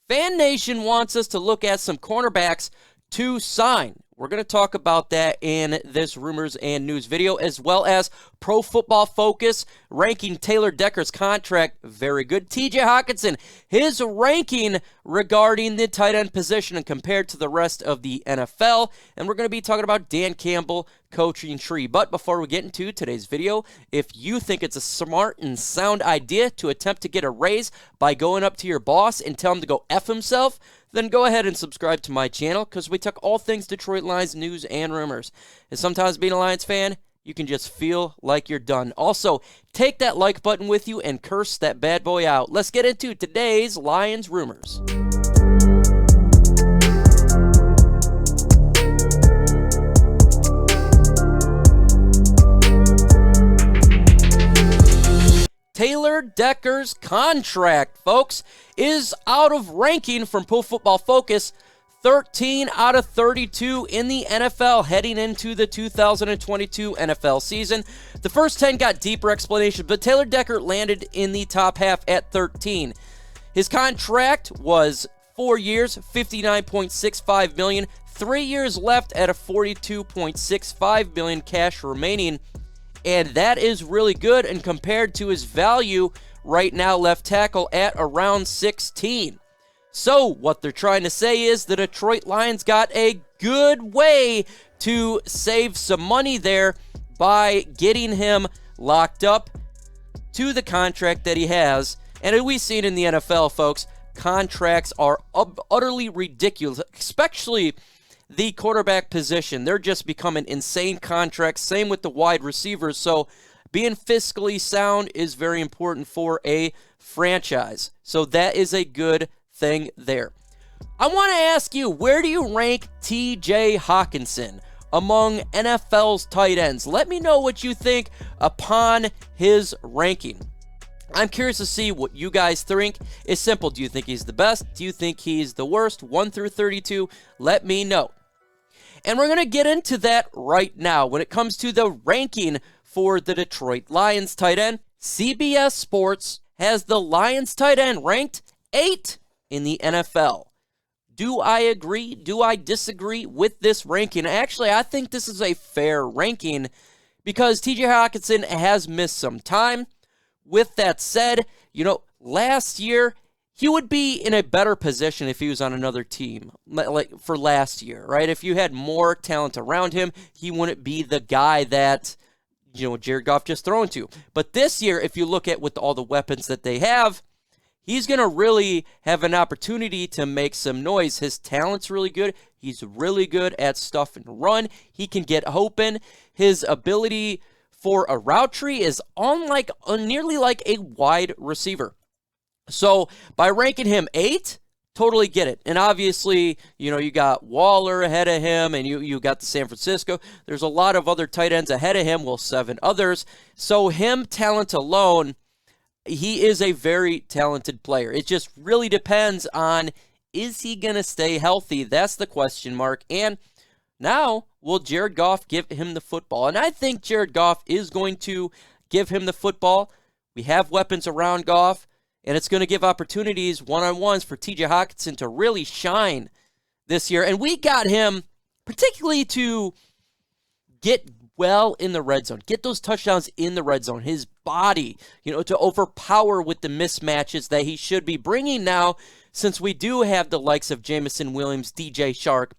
Fan Nation wants us to look at some cornerbacks to sign. We're going to talk about that in this Rumors and News video, as well as Pro Football Focus ranking Taylor Decker's contract. Very good. TJ Hockenson, his ranking regarding the tight end position and compared to the rest of the NFL. And we're going to be talking about Dan Campbell coaching tree. But before we get into today's video, if you think it's a smart and sound idea to attempt to get a raise by going up to your boss and tell him to go F himself, then go ahead and subscribe to my channel, because we talk all things Detroit Lions news and rumors. And sometimes being a Lions fan, you can just feel like you're done. Also, take that like button with you and curse that bad boy out. Let's get into today's Lions rumors. Taylor Decker's contract, folks, is out of ranking from Pro Football Focus. 13 out of 32 in the NFL heading into the 2022 NFL season. The first 10 got deeper explanations, but Taylor Decker landed in the top half at 13. His contract was 4 years, $59.65 million, 3 years left at a $42.65 million cash remaining. And that is really good, and compared to his value right now, left tackle at around 16. So what they're trying to say is the Detroit Lions got a good way to save some money there by getting him locked up to the contract that he has. And as we've seen in the NFL, folks, contracts are utterly ridiculous, especially the quarterback position. They're just becoming insane contracts. Same with the wide receivers. So being fiscally sound is very important for a franchise. So that is a good thing there. I want to ask you, where do you rank T.J. Hockenson among NFL's tight ends? Let me know what you think upon his ranking. I'm curious to see what you guys think. It's simple. Do you think he's the best? Do you think he's the worst? 1 through 32? Let me know. And we're going to get into that right now. When it comes to the ranking for the Detroit Lions tight end, CBS Sports has the Lions tight end ranked 8 in the NFL. Do I agree? Do I disagree with this ranking? Actually, I think this is a fair ranking because TJ Hockenson has missed some time. With that said, last year, he would be in a better position if he was on another team, like for last year, right? If you had more talent around him, he wouldn't be the guy that, Jared Goff just thrown to. But this year, if you look at with all the weapons that they have, he's going to really have an opportunity to make some noise. His talent's really good. He's really good at stuff and run. He can get open. His ability for a route tree is nearly like a wide receiver. So by ranking him 8, totally get it. And obviously, you got Waller ahead of him, and you got the San Francisco. There's a lot of other tight ends ahead of him, 7 others. So him, talent alone, he is a very talented player. It just really depends on, is he going to stay healthy? That's the question mark. And now, will Jared Goff give him the football? And I think Jared Goff is going to give him the football. We have weapons around Goff, and it's going to give opportunities one-on-ones for TJ Hockenson to really shine this year. And we got him particularly to get well in the red zone, get those touchdowns in the red zone, his body, to overpower with the mismatches that he should be bringing now, since we do have the likes of Jamison Williams, DJ Shark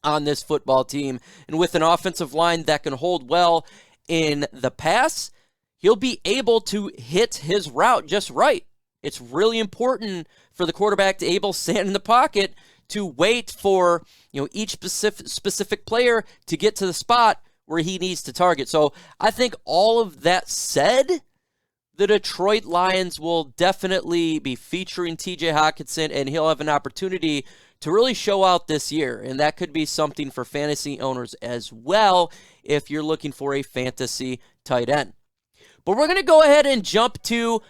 on this football team. And with an offensive line that can hold well in the pass, he'll be able to hit his route just right. It's really important for the quarterback to able to stand in the pocket to wait for each specific player to get to the spot where he needs to target. So I think all of that said, the Detroit Lions will definitely be featuring TJ Hockenson, and he'll have an opportunity to really show out this year. And that could be something for fantasy owners as well if you're looking for a fantasy tight end. But we're going to go ahead and jump to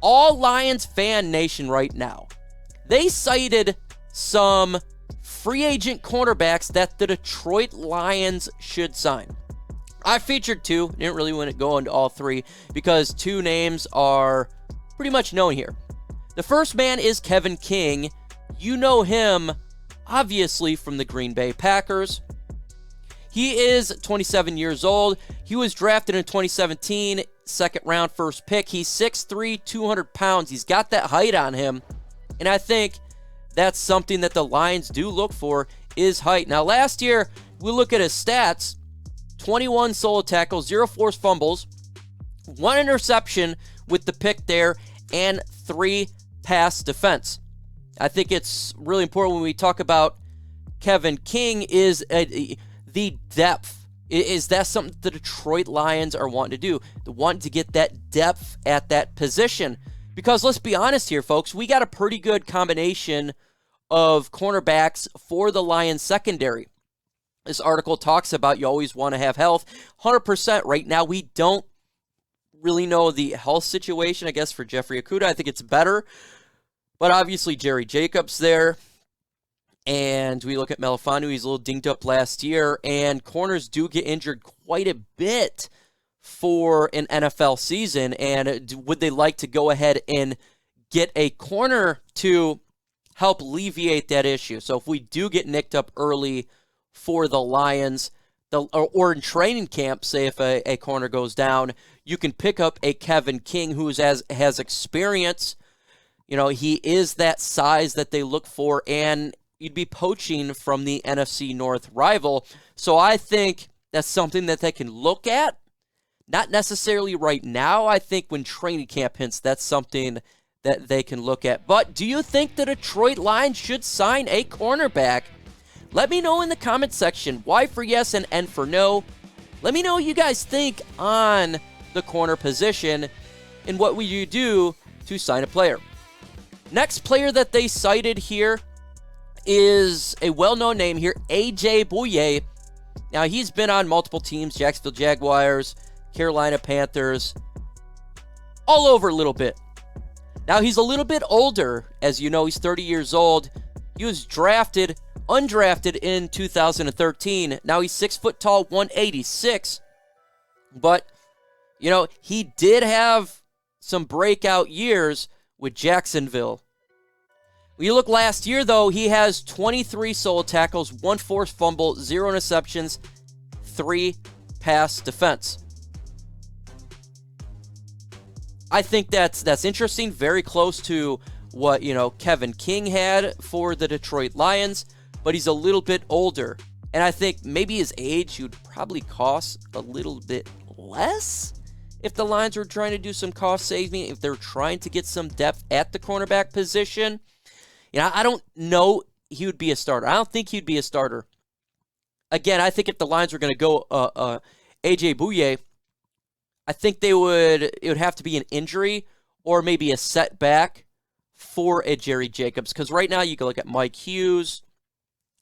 all Lions fan nation right now. They cited some free agent cornerbacks that the Detroit Lions should sign. I featured 2. Didn't really want to go into all 3 because 2 names are pretty much known here. The first man is Kevin King, You know him, obviously, from the Green Bay Packers. He is 27 years old. He was drafted in 2017, second round, first pick. He's 6'3", 200 pounds. He's got that height on him, and I think that's something that the Lions do look for, is height. Now, last year, we look at his stats, 21 solo tackles, 0 forced fumbles, 1 interception with the pick there, and 3 pass defense. I think it's really important when we talk about Kevin King is the depth. Is that something the Detroit Lions are wanting to do? They want to get that depth at that position. Because let's be honest here, folks, we got a pretty good combination of cornerbacks for the Lions secondary. This article talks about you always want to have health. 100% right now, we don't really know the health situation, I guess, for Jeffrey Okudah. I think it's better. But obviously, Jerry Jacobs there. And we look at Melifanu. He's a little dinged up last year. And corners do get injured quite a bit for an NFL season. And would they like to go ahead and get a corner to help alleviate that issue? So if we do get nicked up early for the Lions, or in training camp, say if a corner goes down, you can pick up a Kevin King who has experience. You know, he is that size that they look for, and you'd be poaching from the NFC North rival. So I think that's something that they can look at. Not necessarily right now. I think when training camp hints, that's something that they can look at. But do you think the Detroit Lions should sign a cornerback? Let me know in the comment section. Y for yes and N for no. Let me know what you guys think on the corner position and what would you do to sign a player. Next player that they cited here is a well-known name here, A.J. Bouye. Now, he's been on multiple teams, Jacksonville Jaguars, Carolina Panthers, all over a little bit. Now, he's a little bit older. As you know, he's 30 years old. He was undrafted in 2013. Now, he's 6 foot tall, 186. But, you know, he did have some breakout years with Jacksonville. When you look last year, though, he has 23 solo tackles, 1 forced fumble, 0 interceptions, 3 pass defense. I think that's interesting, very close to what, you know, Kevin King had for the Detroit Lions, but he's a little bit older. And I think maybe his age would probably cost a little bit less if the Lions were trying to do some cost saving, if they're trying to get some depth at the cornerback position. You know, I don't know he would be a starter. I don't think he'd be a starter. Again, I think if the Lions were going to go A.J. Bouye, I think it would have to be an injury or maybe a setback for a Jerry Jacobs. Because right now you can look at Mike Hughes.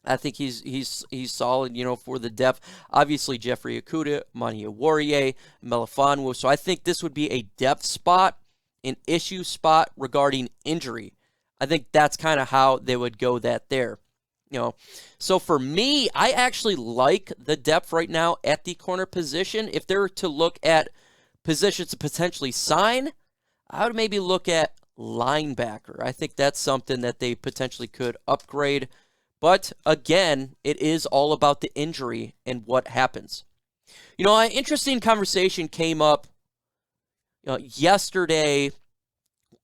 I think he's solid, you know, for the depth. Obviously, Jeffrey Okudah, Mani Warrior, Melifanu. So I think this would be a depth spot, an issue spot regarding injury. I think that's kind of how they would go there. You know, so for me, I actually like the depth right now at the corner position. If they're to look at positions to potentially sign, I would maybe look at linebacker. I think that's something that they potentially could upgrade. But again, it is all about the injury and what happens. You know, an interesting conversation came up yesterday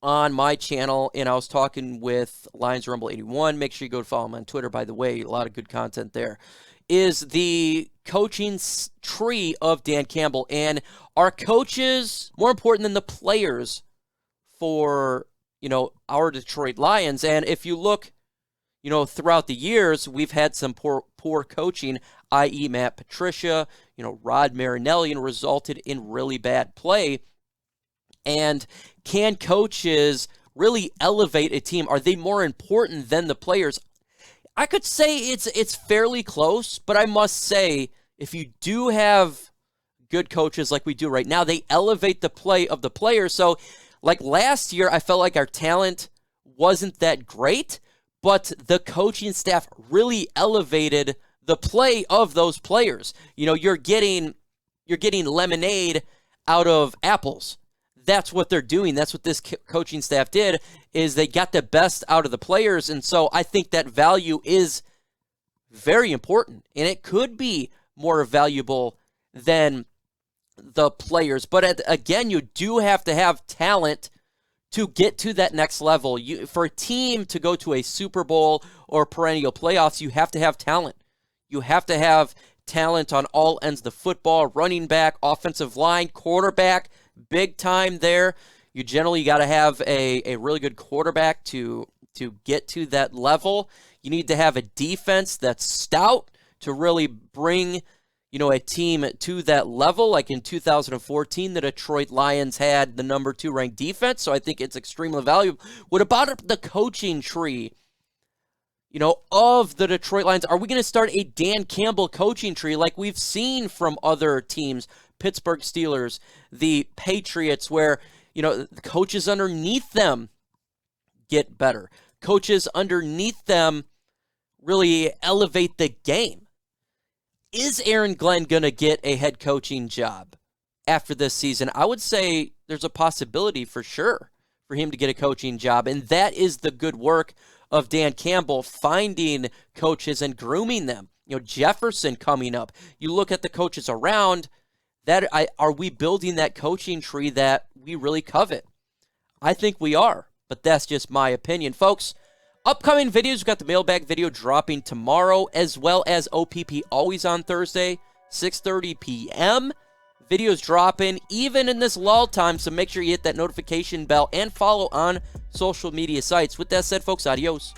on my channel, and I was talking with Lions Rumble 81. Make sure you go follow him on Twitter, by the way. A lot of good content there. Is the coaching tree of Dan Campbell. And are coaches more important than the players for, you know, our Detroit Lions? And if you look, you know, throughout the years, we've had some poor coaching, i.e. Matt Patricia, you know, Rod Marinelli, and resulted in really bad play. And can coaches really elevate a team? Are they more important than the players? I could say it's fairly close, but I must say, if you do have good coaches like we do right now, they elevate the play of the players. So, like last year, I felt like our talent wasn't that great, but the coaching staff really elevated the play of those players. You know, you're getting lemonade out of apples. that's what they're doing. That's what this coaching staff did, is they got the best out of the players. And so I think that value is very important, and it could be more valuable than the players. But again, you do have to have talent to get to that next level. For a team to go to a Super Bowl or perennial playoffs, you have to have talent. You have to have talent on all ends of the football, running back, offensive line, quarterback, big time there. You generally got to have a really good quarterback to get to that level. You need to have a defense that's stout to really bring, a team to that level. Like in 2014, the Detroit Lions had the number 2 ranked defense, so I think it's extremely valuable. What about the coaching tree, of the Detroit Lions? Are we going to start a Dan Campbell coaching tree like we've seen from other teams, Pittsburgh Steelers, the Patriots, where, the coaches underneath them get better? Coaches underneath them really elevate the game. Is Aaron Glenn going to get a head coaching job after this season? I would say there's a possibility for sure for him to get a coaching job, and that is the good work of Dan Campbell, finding coaches and grooming them. Jefferson coming up. You look at the coaches around, are we building that coaching tree that we really covet? I think we are, but that's just my opinion. Folks, upcoming videos, we've got the mailbag video dropping tomorrow, as well as OPP always on Thursday, 6:30 p.m. Videos dropping even in this lull time, so make sure you hit that notification bell and follow on social media sites. With that said, folks, adios.